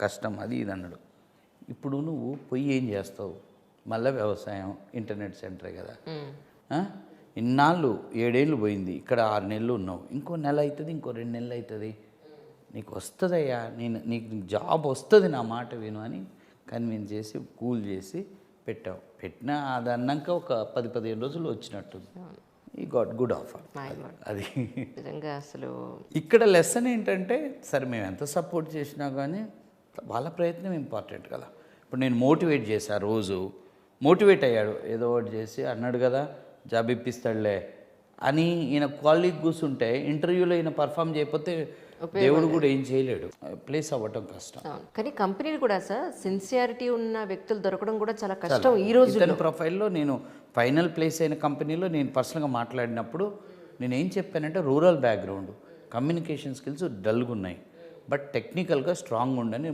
కష్టం అది ఇది అన్నాడు. ఇప్పుడు నువ్వు పోయి ఏం చేస్తావు? మళ్ళీ వ్యవసాయం, ఇంటర్నెట్ సెంటరే కదా. ఇన్నాళ్ళు 7 ఏళ్ళు పోయింది, ఇక్కడ 6 నెలలు ఉన్నావు, ఇంకో నెల అవుతుంది, ఇంకో 2 నెలలు అవుతుంది, నీకు వస్తుందయ్యా, నీకు జాబ్ వస్తుంది, నా మాట విను అని కన్విన్స్ చేసి కూల్ చేసి పెట్టినా అది అన్నాక ఒక 10-15 రోజులు వచ్చినట్టుంది. ఈ గాట్ గుడ్ ఆఫర్. అది నిజంగా అసలు ఇక్కడ లెసన్ ఏంటంటే, సరే మేము ఎంత సపోర్ట్ చేసినా కానీ వాళ్ళ ప్రయత్నం ఇంపార్టెంట్ కదా. ఇప్పుడు నేను మోటివేట్ చేశా, రోజు మోటివేట్ అయ్యాడు, ఏదో ఒకటి చేసి అన్నాడు కదా జాబ్ ఇప్పిస్తాడులే అని ఈయన కాలేజ్ కూర్చుంటే ఇంటర్వ్యూలో ఈయన పర్ఫామ్ చేయకపోతే దేవుడు కూడా ఏం చేయలేడు, ప్లేస్ అవ్వటం కష్టం. కానీ కంపెనీలు కూడా సార్ సిన్సియారిటీ ఉన్న వ్యక్తులు దొరకడం కూడా చాలా కష్టం ఈ రోజు. ప్రొఫైల్లో నేను ఫైనల్ ప్లేస్ అయిన కంపెనీలో నేను పర్సనల్గా మాట్లాడినప్పుడు నేను ఏం చెప్పానంటే, రూరల్ బ్యాక్గ్రౌండ్, కమ్యూనికేషన్ స్కిల్స్ డల్గా ఉన్నాయి, బట్ టెక్నికల్గా స్ట్రాంగ్ ఉండని